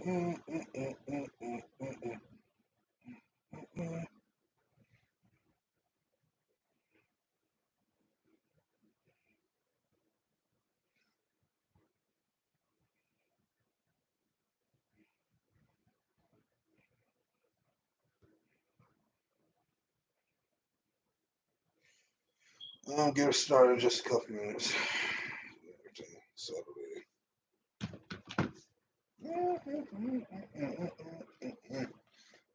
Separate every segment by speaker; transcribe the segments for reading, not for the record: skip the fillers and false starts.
Speaker 1: I'll get it started in just a couple minutes. Saturday.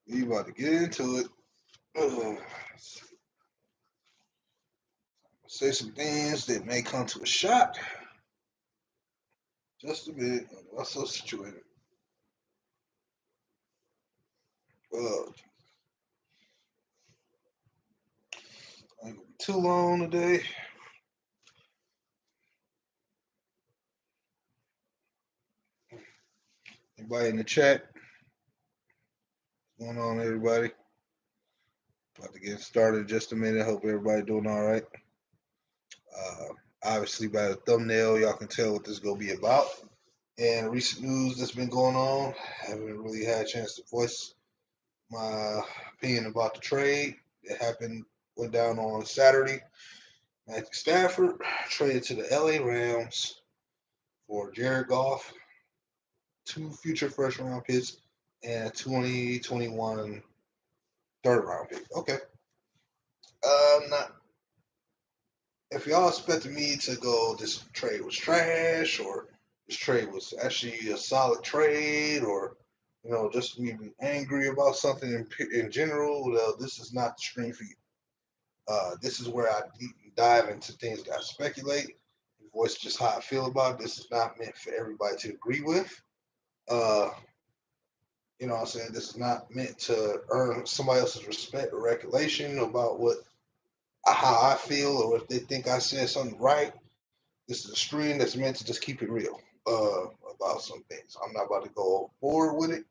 Speaker 1: We about to get into it. Say some things that may come to a shock. Just a bit. I'm also situated. I ain't gonna be too long today. Anybody in the chat? What's going on, everybody? About to get started in just a minute. Hope everybody doing all right. Obviously, by the thumbnail, y'all can tell what this is going to be about. And recent news that's been going on. Haven't really had a chance to voice my opinion about the trade that went down on Saturday. Matthew Stafford traded to the LA Rams for Jared Goff, 2 future first round picks, and a 2021 third round pick. Okay. Not if y'all expected me to go, this trade was trash, or this trade was actually a solid trade, or just me being angry about something in general, well, this is not the stream for you. This is where I dive into things that I speculate, voice just how I feel about it. This is not meant for everybody to agree with. You know what I'm saying? This is not meant to earn somebody else's respect or recollection about how I feel, or if they think I said something right. This is a stream that's meant to just keep it real about some things. I'm not about to go forward with it.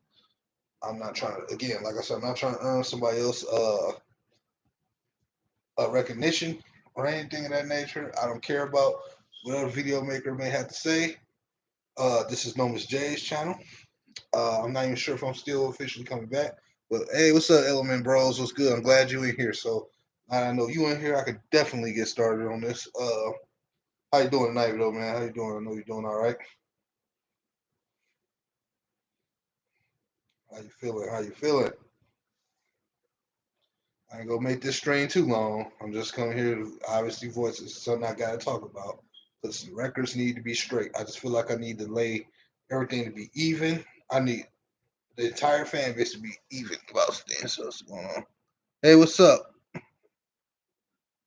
Speaker 1: I'm not trying to, again, like I said, I'm not trying to earn somebody else a recognition or anything of that nature. I don't care about whatever video maker may have to say. This is Nomus J's channel. I'm not even sure if I'm still officially coming back. But hey, what's up, Element Bros? What's good? I'm glad you in here. So now I know you in here, I could definitely get started on this. How you doing tonight, though, man? How you doing? I know you're doing all right. How you feeling? How you feeling? I ain't gonna make this stream too long. I'm just coming here to obviously voices something I gotta talk about. Because the records need to be straight. I just feel like I need to lay everything to be even. I need the entire fan base to be even about things. So what's going on? Hey, what's up?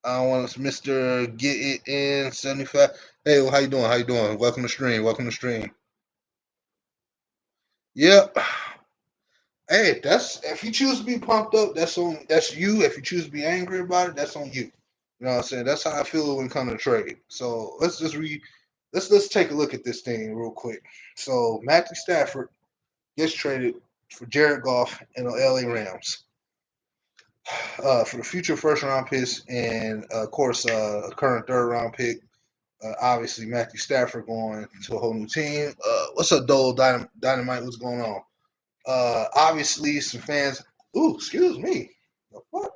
Speaker 1: I want to Mr. Get It In 75. Hey, well, how you doing? How you doing? Welcome to stream. Welcome to stream. Yep. Hey, that's if you choose to be pumped up, that's you. If you choose to be angry about it, that's on you. You know what I'm saying? That's how I feel when it comes to trade. So let's take a look at this thing real quick. So Matthew Stafford gets traded for Jared Goff and the LA Rams. For the future first round picks and of course a current third round pick. Obviously Matthew Stafford going to a whole new team. What's up, Dole Dynamite? What's going on? Obviously some fans. Ooh, excuse me. What?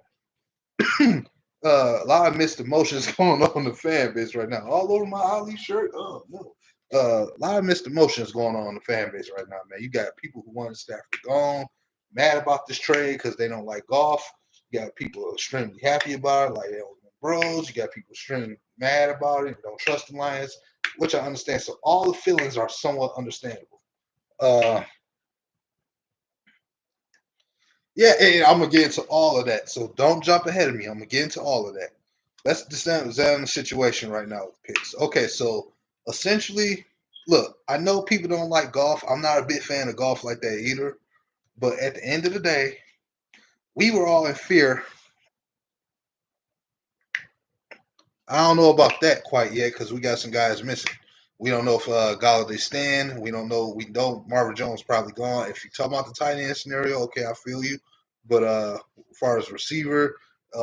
Speaker 1: A lot of mixed emotions going on in the fan base right now. All over my Ali shirt. Oh no. A lot of mixed emotions going on in the fan base right now, man. You got people who want Stafford gone, mad about this trade because they don't like Goff. You got people extremely happy about it, like Bros. You got people extremely mad about it, don't trust the Lions, which I understand. So all the feelings are somewhat understandable. Yeah, and I'm gonna get into all of that. So don't jump ahead of me. I'm gonna get into all of that. Let's examine the situation right now with picks. Okay, so essentially, look, I know people don't like Goff. I'm not a big fan of Goff like that either. But at the end of the day, we were all in fear. I don't know about that quite yet because we got some guys missing. We don't know if Galladay's staying. We don't know. We know Marvin Jones probably gone. If you talk about the tight end scenario, okay, I feel you. But as far as receiver,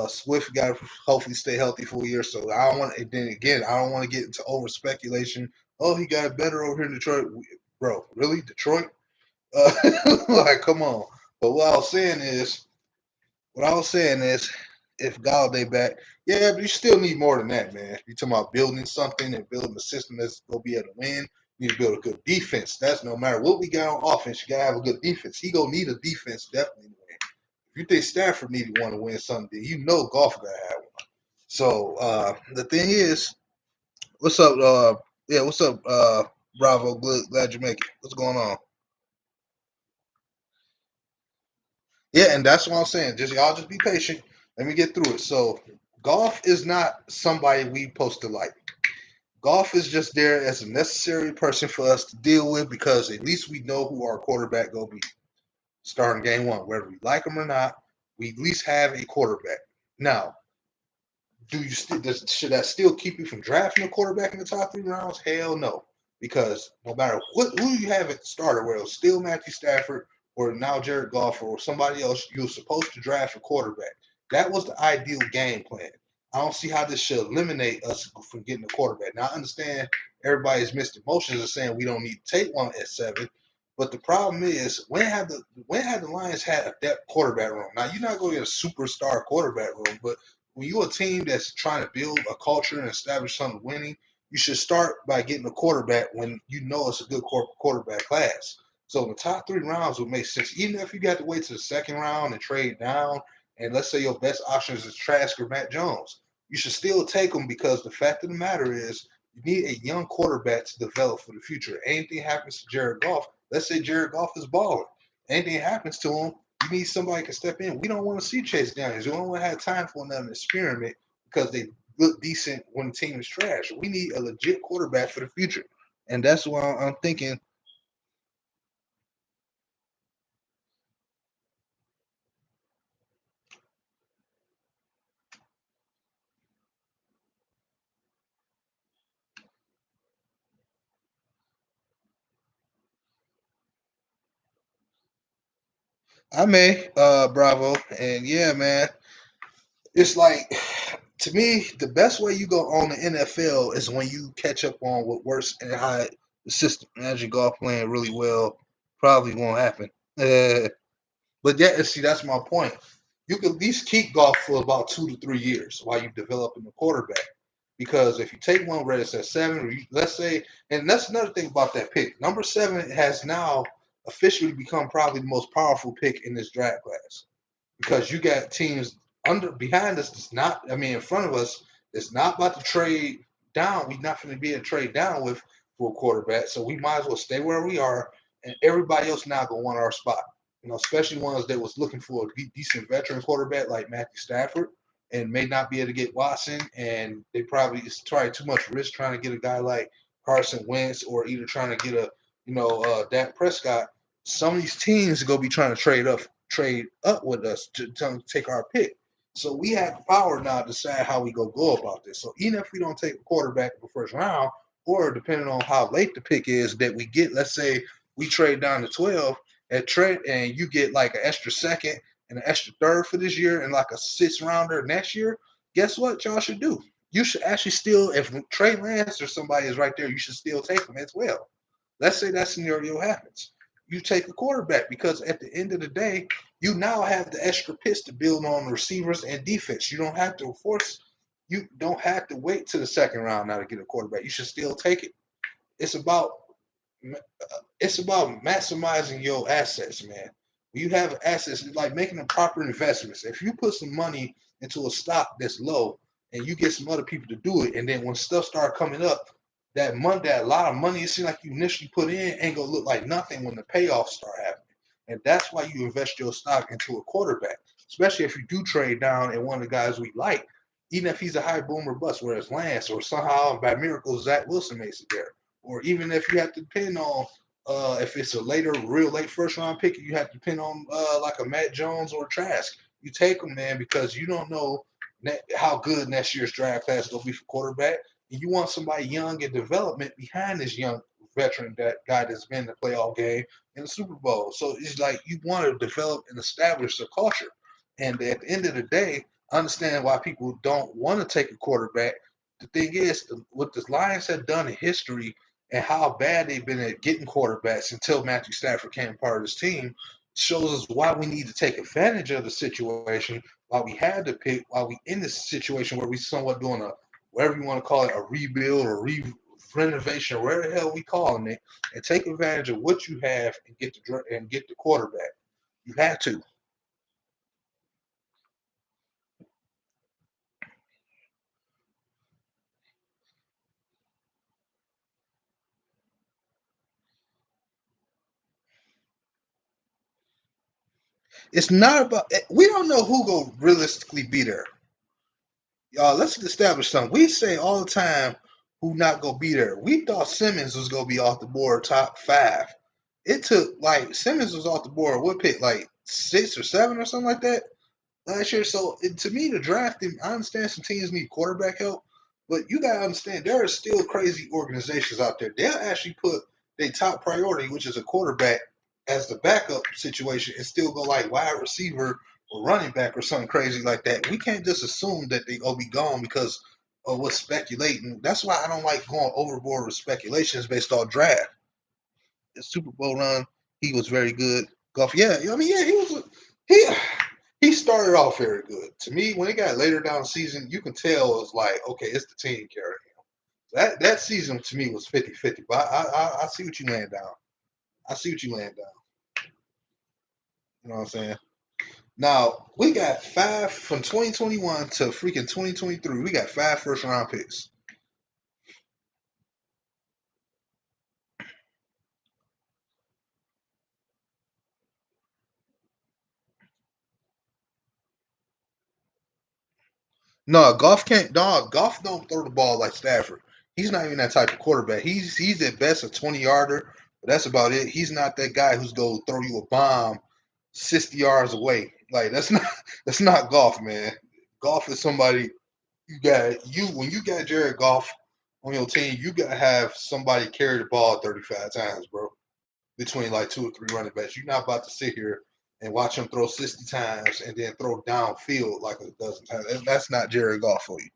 Speaker 1: Swift got to hopefully stay healthy for a year. So I don't want. Then again, I don't want to get into over speculation. Oh, he got better over here in Detroit, bro. Really, Detroit? Like, come on. But what I was saying is, if Galladay back, yeah, but you still need more than that, man. You talking about building something and building a system that's gonna be able to win. You need to build a good defense. That's no matter what we got on offense, you gotta have a good defense. He gonna need a defense definitely to win. If you think Stafford need to want to win something, you know Goff gotta have one. So the thing is, what's up? Yeah, what's up? Bravo, glad you make it. What's going on? Yeah, and that's what I'm saying. Just y'all just be patient. Let me get through it. So Goff is not somebody we supposed to like. Goff is just there as a necessary person for us to deal with because at least we know who our quarterback gonna be starting game one. Whether we like him or not, we at least have a quarterback. Now, should that still keep you from drafting a quarterback in the top 3 rounds? Hell no, because no matter who you have at the starter, whether it's still Matthew Stafford or now Jared Goff or somebody else, you're supposed to draft a quarterback. That was the ideal game plan. I don't see how this should eliminate us from getting a quarterback. Now I understand everybody's mixed emotions of saying we don't need to take one at 7, but the problem is when have the Lions had a depth quarterback room? Now you're not going to get a superstar quarterback room, but when you're a team that's trying to build a culture and establish something winning, you should start by getting a quarterback when you know it's a good quarterback class. So the top 3 rounds would make sense. Even if you got to wait to the second round and trade down, and let's say your best option is Trask or Matt Jones, you should still take them because the fact of the matter is you need a young quarterback to develop for the future. Anything happens to Jared Goff, let's say Jared Goff is balling. Anything happens to him, you need somebody who can step in. We don't want to see Chase Daniels. We don't want to have time for another experiment because they look decent when the team is trash. We need a legit quarterback for the future. And that's why I'm thinking. I may, Bravo. And yeah, man, it's like, to me, the best way you go on the NFL is when you catch up on what works and how the system. Imagine Golf playing really well, probably won't happen. But yeah, see, that's my point. You can at least keep Golf for about 2 to 3 years while you developing the quarterback. Because if you take one where it's at 7, or let's say, and that's another thing about that pick. Number 7 has now officially become probably the most powerful pick in this draft class because you got teams under behind us that's not, I mean, in front of us that's not about to trade down. We're not going to be able to trade down with for a quarterback, so we might as well stay where we are, and everybody else now gonna want our spot. Especially ones that was looking for a decent veteran quarterback like Matthew Stafford, and may not be able to get Watson, and they probably it's trying too much risk trying to get a guy like Carson Wentz or either trying to get a Dak Prescott. Some of these teams are gonna be trying to trade up with us to take our pick. So we have the power now to decide how we go about this. So even if we don't take a quarterback in the first round, or depending on how late the pick is that we get, let's say we trade down to 12 at trade, and you get like an extra second and an extra third for this year, and like a 6 rounder next year. Guess what y'all should do? You should actually still, if Trey Lance or somebody is right there, you should still take them as well. Let's say that scenario happens. You take a quarterback because at the end of the day, you now have the extra picks to build on receivers and defense. You don't have to wait to the second round now to get a quarterback. You should still take it. It's about it's about maximizing your assets, man. When you have assets, it's like making the proper investments. If you put some money into a stock that's low and you get some other people to do it, and then when stuff start coming up, that money, that a lot of money it seems like you initially put in ain't gonna look like nothing when the payoffs start happening. And that's why you invest your stock into a quarterback, especially if you do trade down and one of the guys we like, even if he's a high boomer bust, whereas Lance or somehow by miracle Zach Wilson makes it there, or even if you have to depend on if it's a later, real late first round pick, you have to depend on like a Matt Jones or a Trask. You take them, man, because you don't know how good next year's draft class will be for quarterback. And you want somebody young in development behind this young veteran, that guy that's been in the playoff game in the Super Bowl. So it's like you want to develop and establish a culture. And at the end of the day, I understand why people don't want to take a quarterback. The thing is, what the Lions have done in history and how bad they've been at getting quarterbacks until Matthew Stafford came part of this team shows us why we need to take advantage of the situation while we had the pick, while we in this situation where we somewhat doing a whatever you want to call it, a rebuild or renovation, or whatever the hell we calling it, and take advantage of what you have and get the quarterback. You have to. It's not about. We don't know who will realistically be there. Y'all, let's establish something. We say all the time who not gonna be there. We thought Simmons was gonna be off the board top 5. It took like Simmons was off the board. What pick? Like 6 or 7 or something like that last year. So to me, the drafting, I understand some teams need quarterback help, but you gotta understand there are still crazy organizations out there. They'll actually put their top priority, which is a quarterback, as the backup situation, and still go like wide receiver or running back or something crazy like that. We can't just assume that they will be gone because of what's speculating. That's why I don't like going overboard with speculations based on draft. The Super Bowl run, he was very good. Goff, yeah, I mean, yeah, he he started off very good. To me, when it got later down the season, you can tell it was like, okay, it's the team carrying him. That season to me was 50-50. But I see what you laying down. I see what you laying down. You know what I'm saying? Now, we got 5 from 2021 to freaking 2023. We got 5 first round picks. No, Goff can't. No, Goff don't throw the ball like Stafford. He's not even that type of quarterback. He's at best a 20-yarder, but that's about it. He's not that guy who's going to throw you a bomb 60 yards away. Like that's not Goff, man. Goff is somebody you when you got Jared Goff on your team, you got to have somebody carry the ball 35 times, bro. Between like 2 or 3 running backs, you're not about to sit here and watch him throw 60 times and then throw downfield like a dozen times. That's not Jared Goff for you.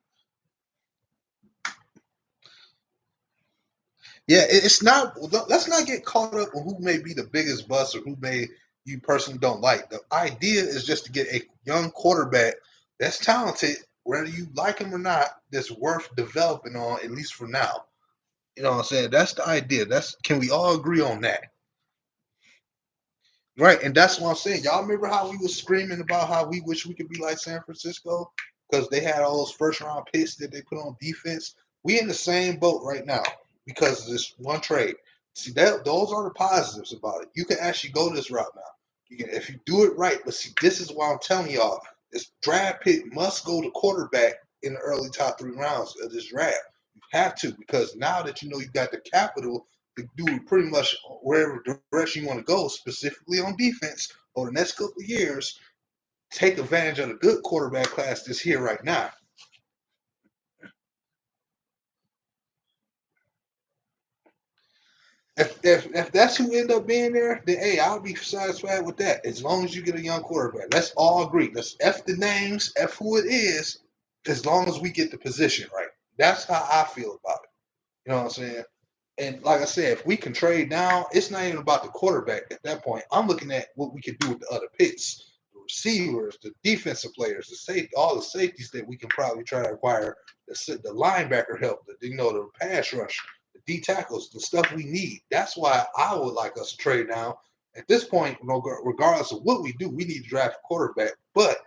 Speaker 1: Yeah, it's not. Let's not get caught up on who may be the biggest bust or who may you personally don't like. The idea is just to get a young quarterback that's talented, whether you like him or not, that's worth developing on at least for now. You know what I'm saying? That's the idea. That's can we all agree on that? Right, and that's what I'm saying. Y'all remember how we was screaming about how we wish we could be like San Francisco because they had all those first round picks that they put on defense. We in the same boat right now because of this one trade. See that those are the positives about it. You can actually go this route now. You can if you do it right. But see, this is why I'm telling y'all: this draft pick must go to quarterback in the early top 3 rounds of this draft. You have to because now that you know you got the capital to do pretty much wherever direction you want to go, specifically on defense over the next couple of years. Take advantage of the good quarterback class that's here right now. If that's who end up being there, then hey, I'll be satisfied with that. As long as you get a young quarterback, let's all agree. Let's f the names, f who it is. As long as we get the position right, that's how I feel about it. You know what I'm saying? And like I said, if we can trade down, it's not even about the quarterback at that point. I'm looking at what we can do with the other picks, the receivers, the defensive players, the safety, all the safeties that we can probably try to acquire, the linebacker help, the pass rush, the D tackles, the stuff we need. That's why I would like us to trade down. At this point, regardless of what we do, we need to draft a quarterback. But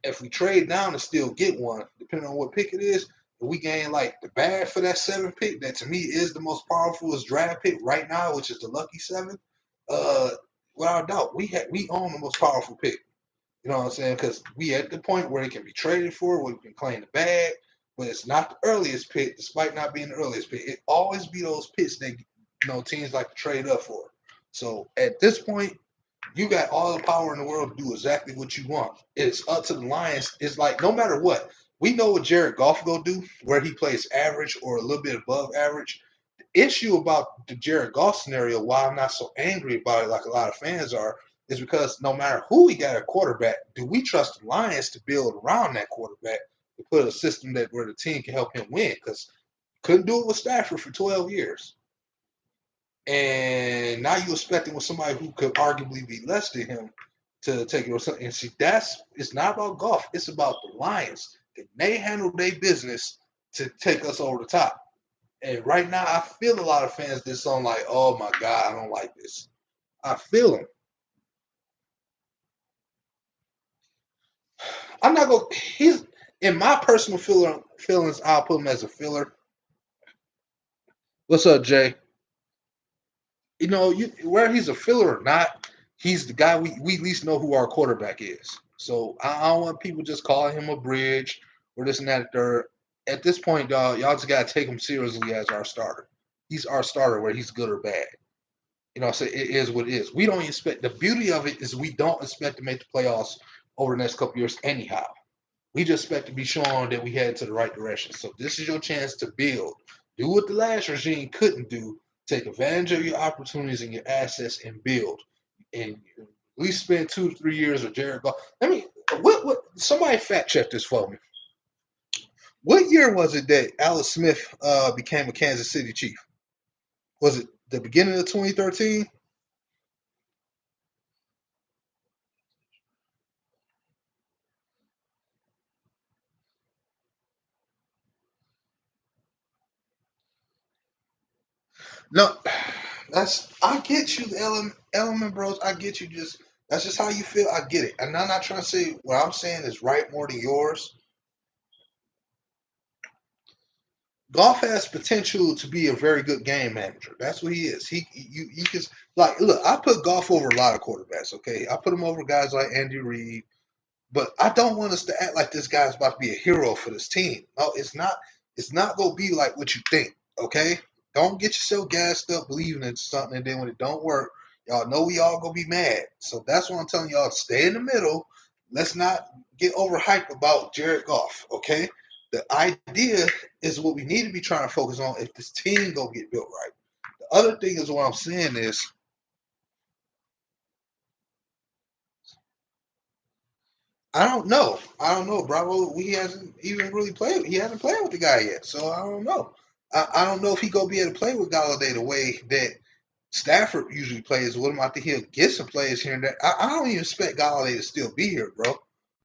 Speaker 1: if we trade down and still get one, depending on what pick it is, if we gain like the bad for that 7 pick, that to me is the most powerful draft pick right now, which is the lucky 7. Uh, without doubt, we own the most powerful pick. You know what I'm saying? Because we at the point where it can be traded for, where we can claim the bag, but it's not the earliest pick, despite not being the earliest pick. It always be those picks that teams like to trade up for. So at this point, you got all the power in the world to do exactly what you want. It's up to the Lions. It's like no matter what, we know what Jared Goff gonna do, where he plays average or a little bit above average. The issue about the Jared Goff scenario, why I'm not so angry about it like a lot of fans are, is because no matter who we got at quarterback, do we trust the Lions to build around that quarterback to put a system that where the team can help him win? Because couldn't do it with Stafford for 12 years. And now you expecting with somebody who could arguably be less than him to take it or something. And see, it's not about Goff. It's about the Lions. Can they handle their business to take us over the top? And right now, I feel a lot of fans this song like, oh my God, I don't like this. I feel them. I'm not going to, he's, in my personal feelings, I'll put him as a filler. What's up, Jay? Where he's a filler or not, he's the guy we at least know who our quarterback is. So I don't want people just calling him a bridge or this and that. Third. At this point, dog, y'all just gotta take him seriously as our starter. He's our starter, whether he's good or bad. So it is what it is. We don't expect. The beauty of it is we don't expect to make the playoffs over the next couple years anyhow. We just expect to be shown that we head to the right direction. So this is your chance to build. Do what the last regime couldn't do. Take advantage of your opportunities and your assets and build. And at least spend 2 to 3 years with Jared Goff. What somebody fact check this for me. What year was it that Alex Smith became a Kansas City Chief? Was it the beginning of 2013? No, I get you, element bros. I get you. That's just how you feel. I get it, and I'm not trying to say what I'm saying is right more than yours. Goff has potential to be a very good game manager. That's what he is. He can like look. I put Goff over a lot of quarterbacks. Okay, I put him over guys like Andy Reid. But I don't want us to act like this guy's about to be a hero for this team. No, it's not. It's not gonna be like what you think. Okay, don't get yourself gassed up believing in something, and then when it don't work, y'all know we all gonna be mad. So that's what I'm telling y'all. Stay in the middle. Let's not get overhyped about Jared Goff. Okay, the idea is what we need to be trying to focus on if this team gonna get built right. The other thing is what I'm saying is I don't know. I don't know, Bravo. He hasn't even really played. He hasn't played with the guy yet, so I don't know. I don't know if he gonna be able to play with Galladay the way that Stafford usually plays with him. I think he'll get some plays here and there. I don't even expect Galladay to still be here, bro.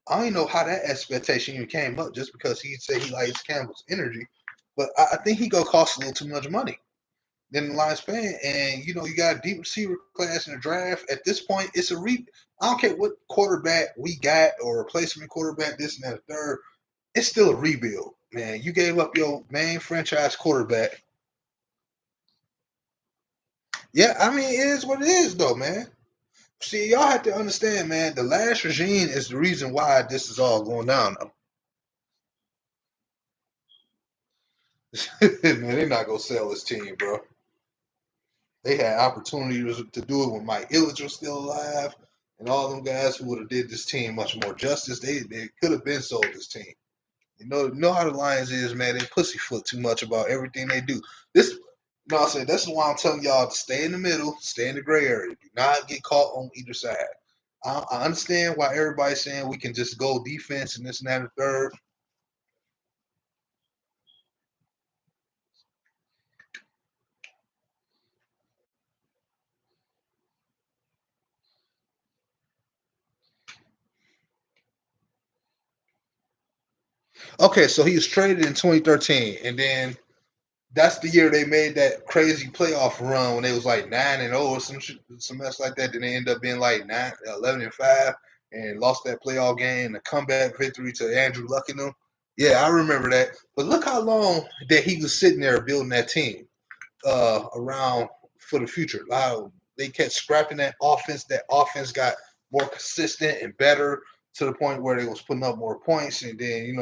Speaker 1: I don't even know how that expectation even came up just because he said he likes Campbell's energy, but I think he gonna cost a little too much money than the Lions paying. And you got a deep receiver class in the draft. At this point, it's a re. I don't care what quarterback we got or replacement quarterback, this and that, third. It's still a rebuild, man. You gave up your main franchise quarterback. Yeah, I mean, it is what it is, though, man. See, y'all have to understand, man. The last regime is the reason why this is all going down. Though. Man, they're not gonna sell this team, bro. They had opportunities to do it when Mike Ilitch was still alive, and all them guys who would have did this team much more justice. They could have been sold this team. You know how the Lions is, man. They pussyfoot too much about everything they do. I said that's why I'm telling y'all to stay in the middle, stay in the gray area. Do not get caught on either side. I understand why everybody's saying we can just go defense and this and that and the third. Okay, so he was traded in 2013, and then that's the year they made that crazy playoff run when they was like 9-0 or some mess like that. Then they end up being like 11-5 and lost that playoff game, the comeback victory to Andrew Luck and them. Yeah, I remember that. But look how long that he was sitting there building that team around for the future. They kept scrapping that offense. That offense got more consistent and better to the point where they was putting up more points, and then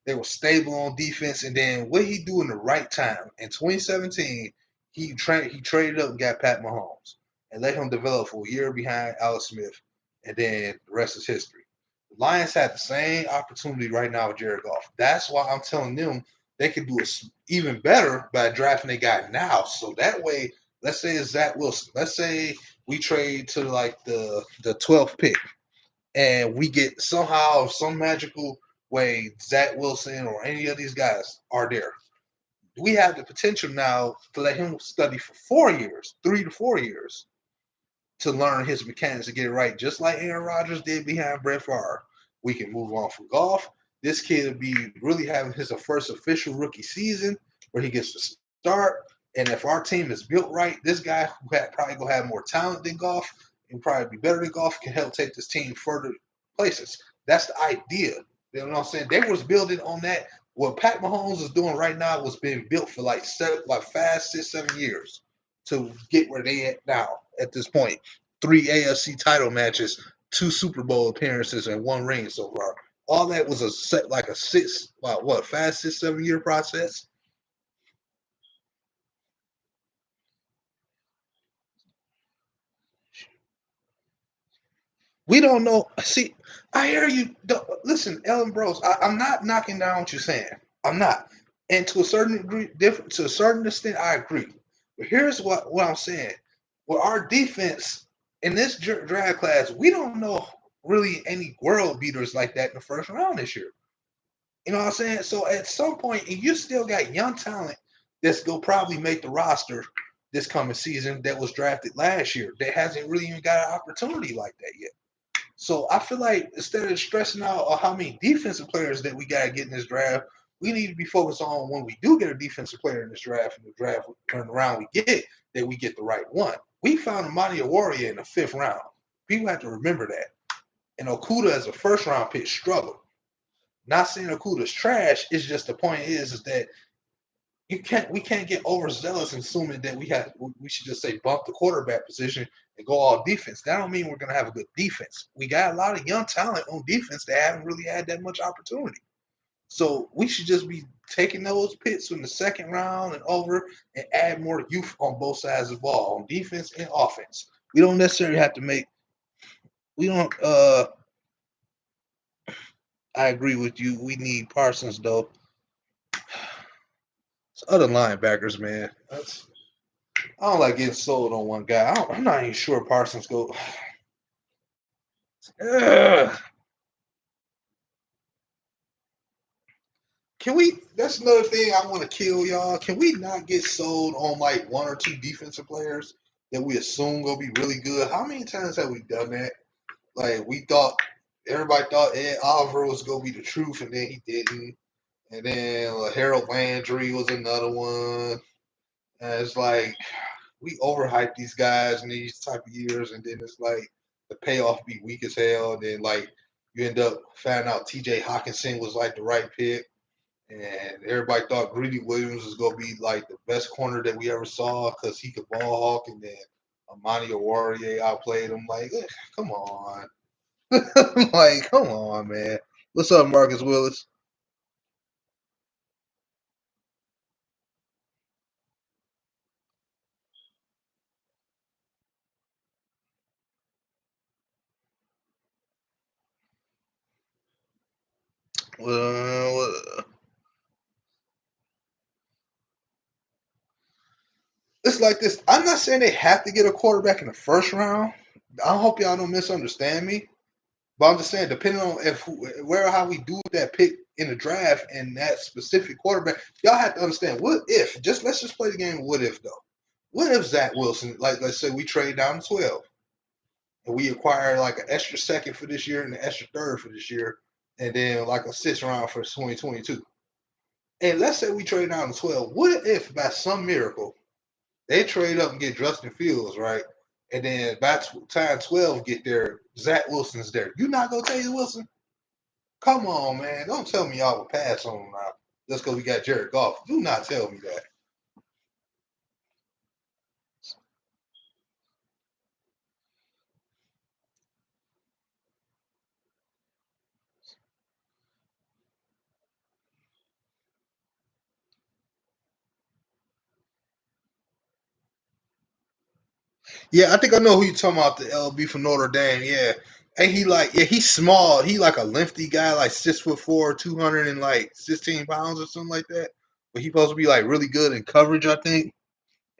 Speaker 1: they were stable on defense. And then what he do in the right time in 2017, he traded up and got Pat Mahomes and let him develop for a year behind Alex Smith, and then the rest is history. The Lions had the same opportunity right now with Jared Goff. That's why I'm telling them they can do it even better by drafting a guy now. So that way, let's say it's Zach Wilson. Let's say we trade to like the 12th pick, and we get somehow some magical way Zach Wilson or any of these guys are there. we have the potential now to let him study for 4 years, 3 to 4 years, to learn his mechanics to get it right, just like Aaron Rodgers did behind Brett Favre. We can move on from Goff. This kid will be really having his first official rookie season where he gets to start. And if our team is built right, this guy who probably gonna have more talent than Goff and probably be better than Goff can help take this team further places. That's the idea. You know what I'm saying? They was building on that. What Pat Mahomes is doing right now was being built for like 5, 6, 7 years to get where they at now at this point. 3 AFC title matches, 2 Super Bowl appearances, and 1 ring so far. All that was a set like a 5, 6, 7 year process. We don't know. See, I hear you. Listen, Ellen Bros. I'm not knocking down what you're saying. I'm not, and to a certain degree, to a certain extent, I agree. But here's what I'm saying. With our defense in this draft class, we don't know really any world beaters like that in the first round this year. You know what I'm saying? So at some point, and you still got young talent that's gonna probably make the roster this coming season that was drafted last year that hasn't really even got an opportunity like that yet. So I feel like instead of stressing out on how many defensive players that we got to get in this draft, we need to be focused on when we do get a defensive player in this draft, and the draft turn around we get, that we get the right one. We found Amani Warrior in the 5th round. People have to remember that. And Okuda as a first round pick struggled. Not saying Okuda's trash. It's just the point is that we can't get overzealous in assuming that we should just say bump the quarterback position and go all defense. That don't mean we're gonna have a good defense. We got a lot of young talent on defense that haven't really had that much opportunity. So we should just be taking those picks from the 2nd round and over and add more youth on both sides of the ball, on defense and offense. We don't necessarily have to make we don't I agree with you. We need Parsons though. It's other linebackers, man. I don't like getting sold on one guy. I'm not even sure Parsons go. Ugh. Can we? That's another thing I want to kill y'all. Can we not get sold on like 1 or 2 defensive players that we assume gonna be really good? How many times have we done that? Like everybody thought Ed Oliver was gonna be the truth, and then he didn't. And then Harold Landry was another one. And it's like we overhype these guys in these type of years, and then it's like the payoff be weak as hell. And then like you end up finding out T.J. Hawkinson was like the right pick, and everybody thought Greedy Williams was gonna be like the best corner that we ever saw because he could ball hawk, and then Amani Warrior outplayed him. Like, come on, like come on, man. What's up, Marcus Willis? Well, it's like this. I'm not saying they have to get a quarterback in the 1st round. I hope y'all don't misunderstand me. But I'm just saying, depending on how we do that pick in the draft and that specific quarterback, y'all have to understand. What if? Let's just play the game. What if though? What if Zach Wilson, like let's say we trade down to 12 and we acquire like an extra second for this year and an extra third for this year, and then like a 6th round for 2022. And let's say we trade down to 12. What if by some miracle they trade up and get Justin Fields, right? And then by time 12 get there, Zach Wilson's there. You not gonna take Wilson? Come on, man. Don't tell me y'all will pass on him now. Just because we got Jared Goff. Do not tell me that. Yeah, I think I know who you talking about, the LB from Notre Dame. Yeah. And he's small. He like a lengthy guy, like 6'4", 200 and like 16 pounds or something like that. But he supposed to be like really good in coverage, I think.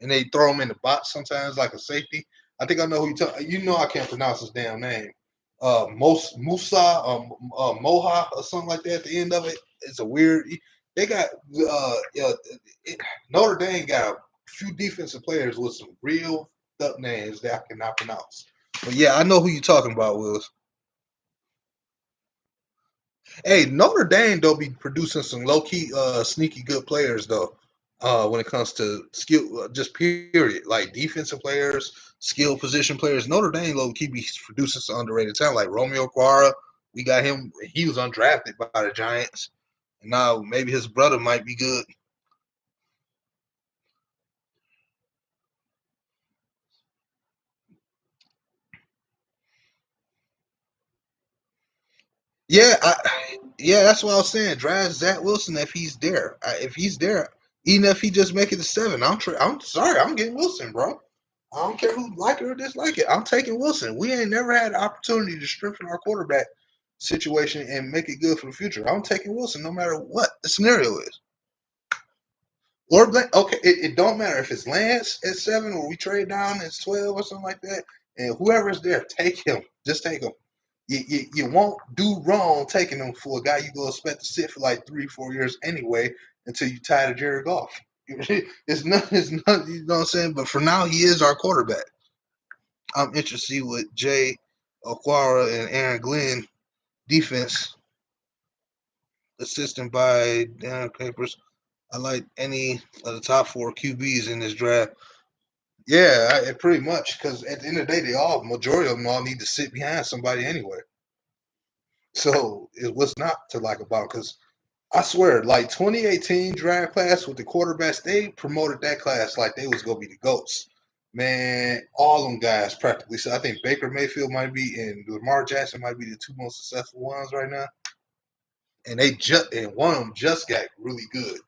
Speaker 1: And they throw him in the box sometimes like a safety. I think I know who you talking. You know I can't pronounce his damn name. Musa, Moha or something like that. At the end of it, it's a weird. They got Notre Dame got a few defensive players with some real up names that I cannot pronounce. But yeah, I know who you're talking about, Wills. Hey, Notre Dame though be producing some low key, sneaky good players though. When it comes to skill, just period, like defensive players, skill position players. Notre Dame low key be producing some underrated talent, like Romeo Quara. We got him. He was undrafted by the Giants. And now maybe his brother might be good. Yeah, that's what I was saying. Draft Zach Wilson if he's there. If he's there, even if he just make it to 7, I'm sorry, I'm getting Wilson, bro. I don't care who like it or dislike it. I'm taking Wilson. We ain't never had the opportunity to strengthen our quarterback situation and make it good for the future. I'm taking Wilson no matter what the scenario is. Or okay, it don't matter if it's Lance at 7 or we trade down at 12 or something like that. And whoever's there, take him. Just take him. You won't do wrong taking him for a guy you go expect to sit for like 3-4 years anyway until you tie to Jared Goff. It's not, you know what I'm saying? But for now, he is our quarterback. I'm interested to see what Jay Aquara and Aaron Glenn defense, assisted by Dan Capers. I like any of the top 4 QBs in this draft. Yeah, pretty much. Because at the end of the day, majority of them all need to sit behind somebody anyway. So it was not to like about because I swear, like 2018 draft class with the quarterbacks, they promoted that class like they was gonna be the goats. Man, all them guys practically. So I think Baker Mayfield might be and Lamar Jackson might be the 2 most successful ones right now. And one of them just got really good,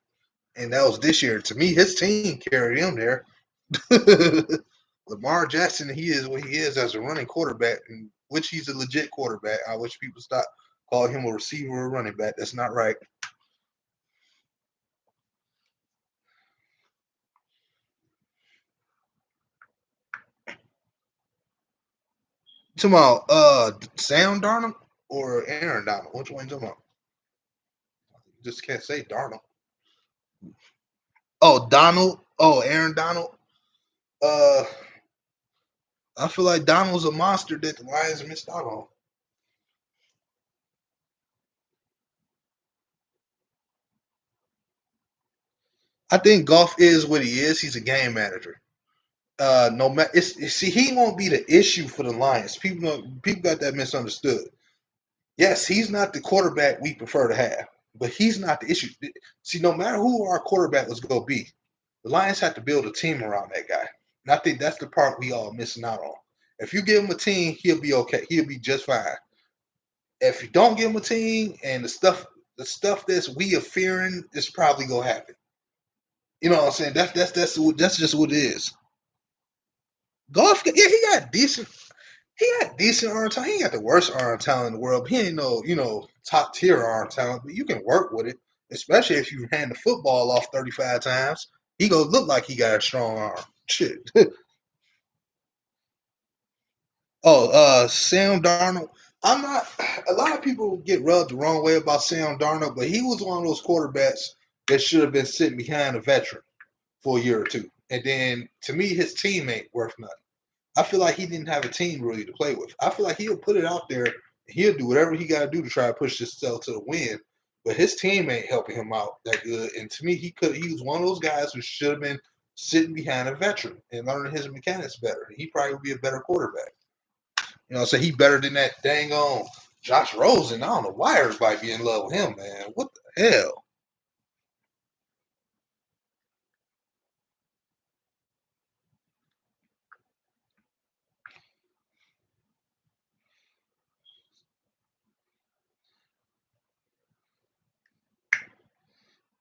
Speaker 1: and that was this year. To me, his team carried him there. Lamar Jackson, he is what he is as a running quarterback, in which he's a legit quarterback. I wish people stop calling him a receiver or running back. That's not right. You talking about Sam Darnold or Aaron Donald? Which one you talking about? You just can't say Darnold. Oh, Donald. Oh, Aaron Donald. Uh, I feel like Donald's a monster that the Lions missed out on. I think Goff is what he is. He's a game manager. No matter, see, he won't be the issue for the Lions. People got that misunderstood. Yes, he's not the quarterback we prefer to have, but he's not the issue. See, no matter who our quarterback was going to be, the Lions have to build a team around that guy. And I think that's the part we all missing out on. If you give him a team, he'll be okay. He'll be just fine. If you don't give him a team and the stuff that's we are fearing is probably gonna happen. You know what I'm saying? That's just what it is. Golf, yeah, he got decent arm talent. He ain't got the worst arm talent in the world. But he ain't no, top tier arm talent. But you can work with it, especially if you hand the football off 35 times. He gonna look like he got a strong arm. Shit. Oh, Sam Darnold. I'm not. A lot of people get rubbed the wrong way about Sam Darnold, but he was one of those quarterbacks that should have been sitting behind a veteran for a year or two. And then, to me, his team ain't worth nothing. I feel like he didn't have a team really to play with. I feel like he'll put it out there. He'll do whatever he got to do to try to push himself to the win. But his team ain't helping him out that good. And to me, he was one of those guys who should have been sitting behind a veteran and learning his mechanics better. He probably would be a better quarterback. So he better than that dang on Josh Rosen. I don't know why everybody be in love with him, man. What the hell?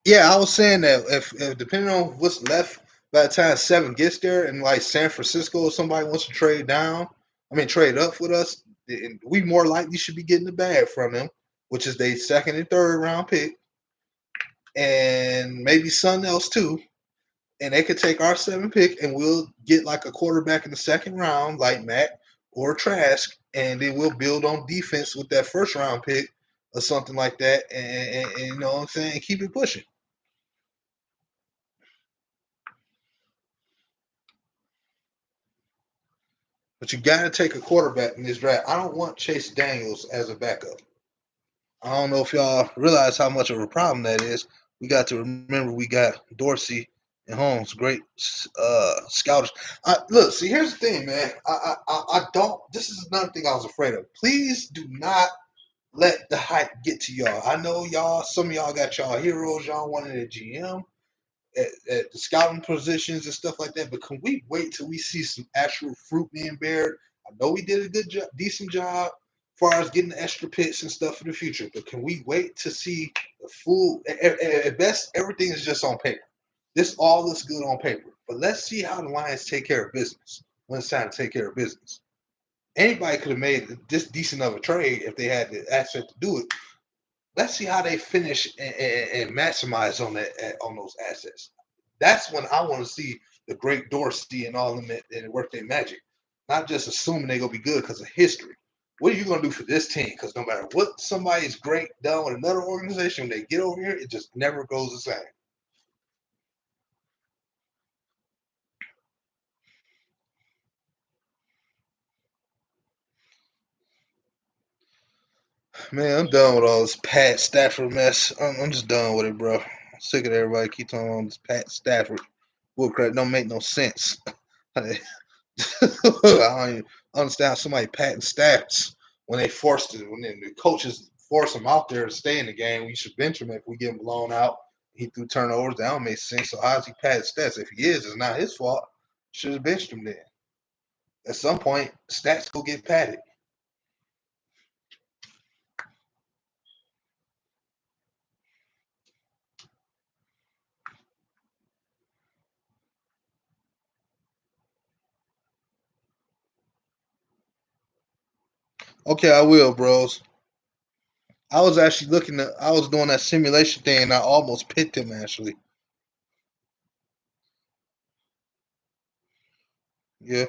Speaker 1: Yeah, I was saying that if depending on what's left by the time 7 gets there, and like San Francisco or somebody wants to trade up with us, we more likely should be getting the bag from them, which is their second and third round pick, and maybe something else too. And they could take our 7 pick, and we'll get like a quarterback in the second round, like Matt or Trask, and then we'll build on defense with that first round pick or something like that, and you know what I'm saying, keep it pushing. But you got to take a quarterback in this draft. I don't want Chase Daniels as a backup. I don't know if y'all realize how much of a problem that is. We got to remember we got Dorsey and Holmes, great scouters. Look, see, here's the thing, man. I don't. This is another thing I was afraid of. Please do not let the hype get to y'all. I know y'all. Some of y'all got y'all heroes. Y'all wanted a GM at the scouting positions and stuff like that. But can we wait till we see some actual fruit being bared? I know we did a good job, decent job, as far as getting the extra picks and stuff for the future. But can we wait to see the full? At best, everything is just on paper. This all looks good on paper. But let's see how the Lions take care of business when it's time to take care of business. Anybody could have made this decent of a trade if they had the asset to do it. Let's see how they finish and maximize on that on those assets. That's when I want to see the great Dorsey and all them and work their magic, not just assuming they're gonna be good because of history. What are you gonna do for this team? Because no matter what somebody's great done with another organization, when they get over here, it just never goes the same. Man, I'm done with all this Pat Stafford mess. I'm just done with it, bro. I'm sick of everybody keep talking on this Pat Stafford. Bullcrap don't make no sense. I don't even understand how somebody patting stats when they forced it. When the coaches force him out there to stay in the game, we should bench him if we get him blown out. He threw turnovers. That don't make sense. So how's he patting stats? If he is, it's not his fault. Should have benched him then. At some point, stats will get patted. Okay, I will, bros. I was actually looking at. I was doing that simulation thing, and I almost picked him actually. Yeah.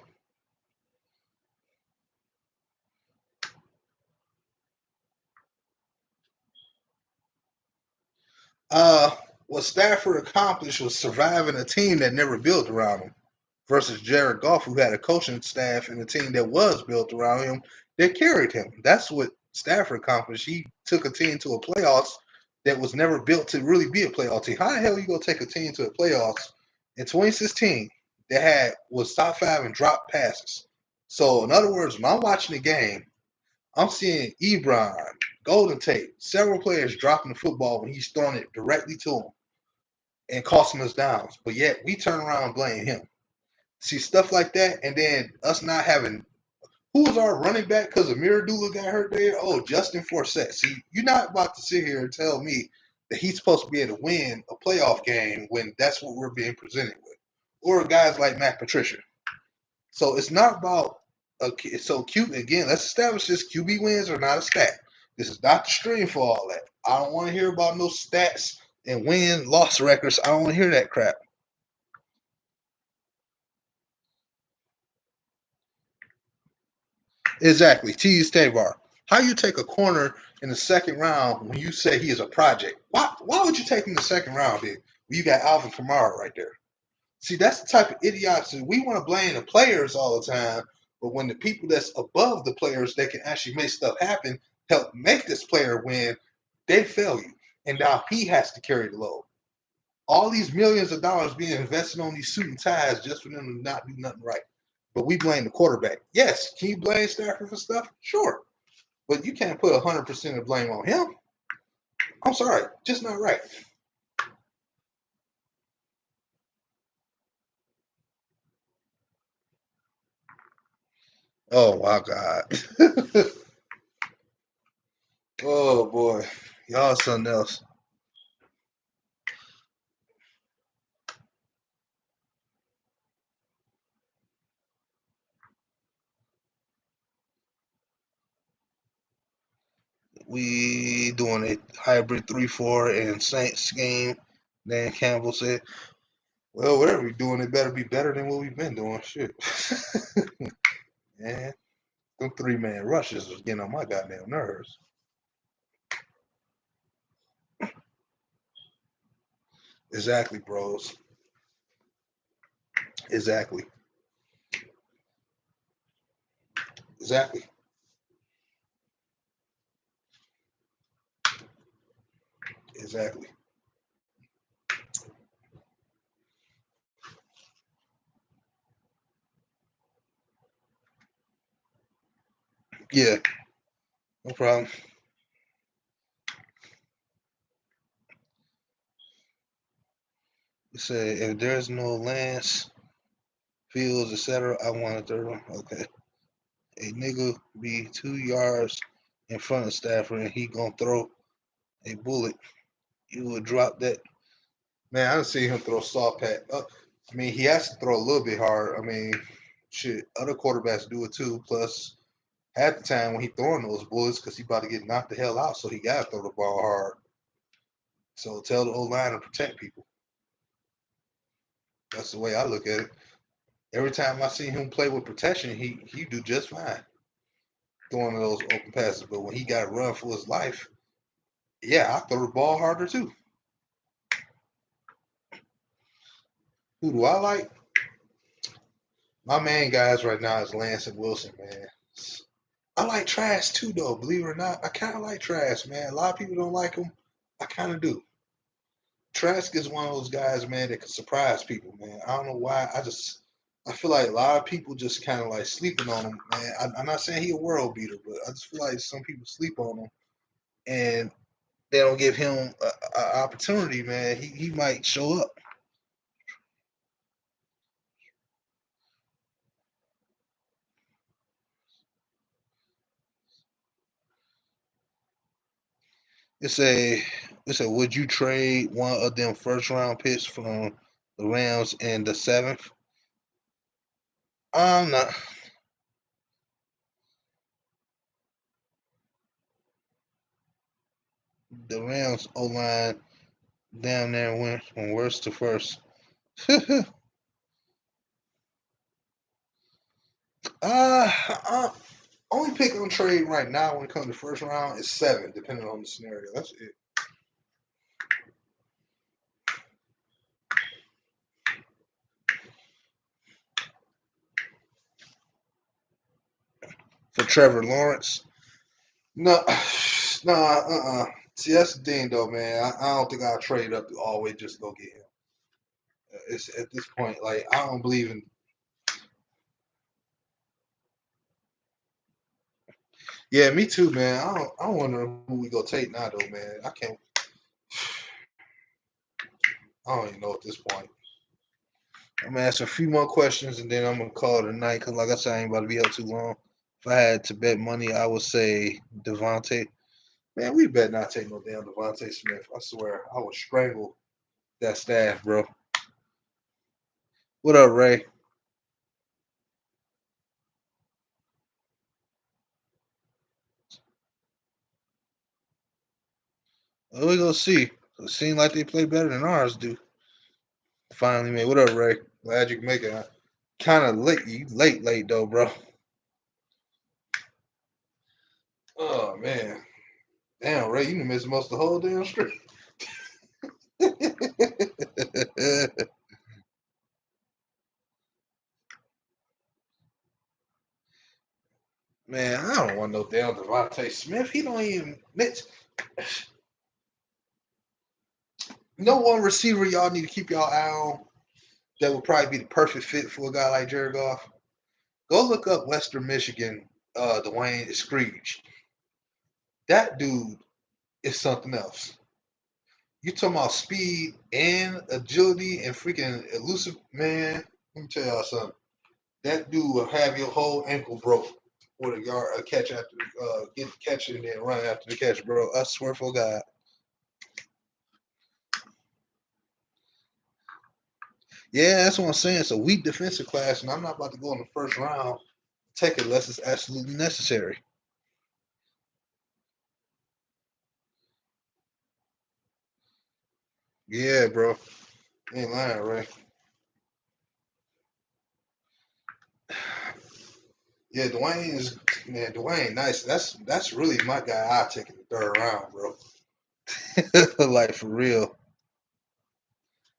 Speaker 1: Uh, what Stafford accomplished was surviving a team that never built around him, versus Jared Goff, who had a coaching staff and a team that was built around him that carried him. That's what Stafford accomplished. He took a team to a playoffs that was never built to really be a playoff team. How the hell are you gonna take a team to the playoffs in 2016 that had was top five and dropped passes? So in other words, when I'm watching the game, I'm seeing Ebron, Golden Tate, several players dropping the football when he's throwing it directly to him and costing us downs. But yet we turn around and blame him. See stuff like that, and then us not having who was our running back because Amir Abdullah got hurt there? Oh, Justin Forsett. See, you're not about to sit here and tell me that he's supposed to be able to win a playoff game when that's what we're being presented with, or guys like Matt Patricia. So it's not about so Q again. Let's establish this: QB wins are not a stat. This is not the stream for all that. I don't want to hear about no stats and win loss records. I don't want to hear that crap. Exactly. Tease Tavar. How you take a corner in the second round when you say he is a project? Why would you take him in the second round, dude? You got Alvin Kamara right there. See, that's the type of idiocy we want to blame the players all the time, but when the people that's above the players that can actually make stuff happen help make this player win, they fail you. And now he has to carry the load. All these millions of dollars being invested on these suit and ties just for them to not do nothing right. But we blame the quarterback. Yes, can you blame Stafford for stuff? Sure. But you can't put 100% of blame on him. I'm sorry, just not right. Oh my God. Oh boy. Y'all something else. We doing a hybrid 3-4 and Saints game. Dan Campbell said, well, whatever we're doing, it better be better than what we've been doing. Shit. Man, them 3-man rushes was getting on my goddamn nerves. Exactly, bros. Exactly. Exactly. Exactly. Yeah, no problem. You say if there's no Lance, Fields, etc., I want a third one. Okay. A nigga be 2 yards in front of Stafford and he gonna throw a bullet. You would drop that. Man, I done see him throw soft pat. I mean, he has to throw a little bit hard. I mean, shit, other quarterbacks do it too. Plus, half the time when he throwing those bullets, because he about to get knocked the hell out, so he gotta throw the ball hard. So tell the old line to protect people. That's the way I look at it. Every time I see him play with protection, he do just fine throwing those open passes. But when he got to run for his life, yeah, I throw the ball harder too. Who do I like? My main guys right now is Lance and Wilson, man. I like Trash too, though. Believe it or not, I kind of like Trash, man. A lot of people don't like him. I kind of do. Trask is one of those guys, man, that can surprise people, man. I don't know why. I feel like a lot of people just kind of like sleeping on him, man. I'm not saying he a world beater, but I just feel like some people sleep on him and they don't give him an opportunity, man. He might show up. It's a would you trade one of them first round picks from the Rams in the seventh? I'm not. The Rams O line down there went from worst to first. uh, only pick on trade right now when it comes to first round is 7, depending on the scenario. That's it. For Trevor Lawrence, no, no, See, that's the thing, though, man. I don't think I'll trade up all the way just to go get him. It's at this point, like I don't believe in. Yeah, me too, man. I don't wonder who we go take now, though, man. I can't. I don't even know at this point. I'm gonna ask a few more questions and then I'm gonna call it a night. Cause like I said, I ain't about to be up too long. If I had to bet money, I would say Devontae. Man, we better not take no damn Devontae Smith. I swear, I would strangle that staff, bro. What up, Ray? Well, we gonna see. It seems like they play better than ours do. Finally, man. What up, Ray? Glad you can make it. Kind of late. You late though, bro. Oh man, damn, Ray, you missed most of the whole damn street. Man, I don't want no damn Devontae Smith. He don't even miss. No one receiver y'all need to keep y'all eye on that would probably be the perfect fit for a guy like Jared Goff. Go look up Western Michigan, Dwayne Screech. That dude is something else. You talking about speed and agility and freaking elusive, man. Let me tell y'all something. That dude will have your whole ankle broke with a catch after get the catch and then run after the catch, bro. I swear for God. Yeah, that's what I'm saying. It's a weak defensive class, and I'm not about to go in the first round take it unless it's absolutely necessary. Yeah, bro. Ain't lying, right? Yeah, Dwayne is man. Dwayne, nice. That's really my guy. I take in the third round, bro. Like for real.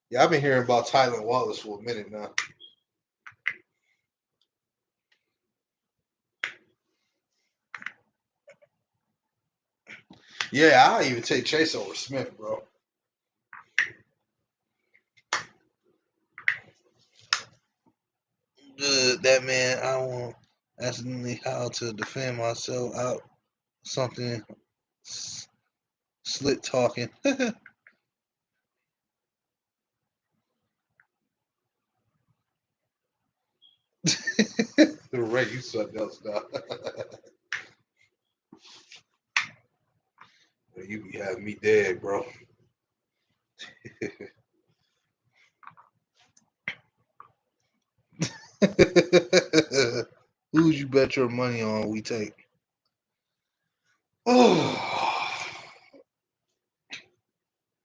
Speaker 1: Yeah, I've been hearing about Tyler Wallace for a minute now. Yeah, I'll even take Chase over Smith, bro. Good, that man. I want accidentally how to defend myself out something slick talking. Ray, you something else now. You be having me dead, bro. Who'd you bet your money on? We take. Oh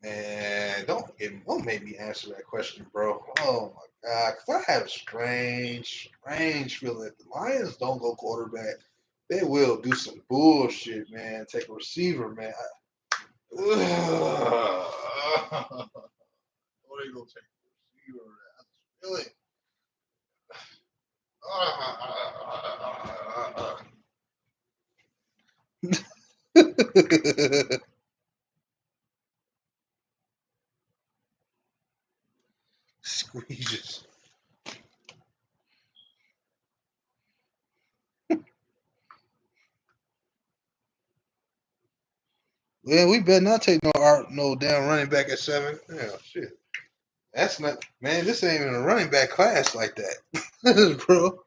Speaker 1: man, don't make me answer that question, bro. Oh my god, because I have a strange feeling if the Lions don't go quarterback, they will do some bullshit, man. Take a receiver, man. What are you gonna take a receiver? I just feel it. Squeezes. Yeah, we better not take no damn running back at 7. Yeah, shit. That's not, man. This ain't even a running back class like that, bro.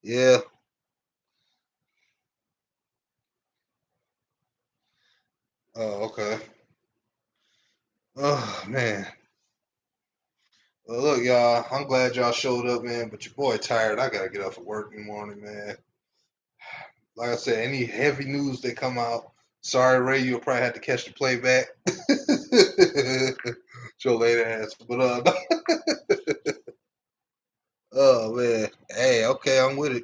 Speaker 1: Yeah. Oh, okay. Oh man. Well, look, y'all. I'm glad y'all showed up, man. But your boy tired. I gotta get up for work in the morning, man. Like I said, any heavy news that come out, sorry, Ray, you'll probably have to catch the playback. Your later ass. But oh man. Hey, okay, I'm with it.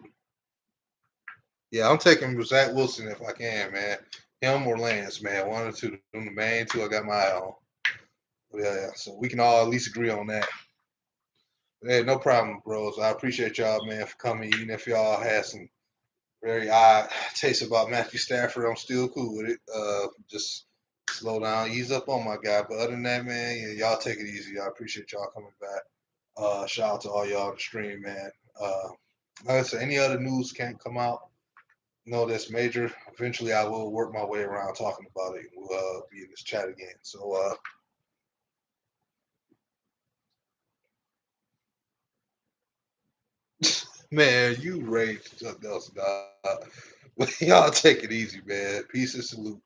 Speaker 1: Yeah, I'm taking Zach Wilson if I can, man. Him or Lance, man. One or two. Them the main two I got my eye on. Yeah, so we can all at least agree on that. Hey, no problem, bros. I appreciate y'all, man, for coming. Even if y'all had some very odd taste about Matthew Stafford, I'm still cool with it. Just slow down, ease up on my guy. But other than that, man, yeah, y'all take it easy. I appreciate y'all coming back. Shout out to all y'all on the stream, man. Like I said, any other news can't come out. No, that's major. Eventually, I will work my way around talking about it. We'll be in this chat again. So, man, you raged something else, dog. Y'all take it easy, man. Peace and salute.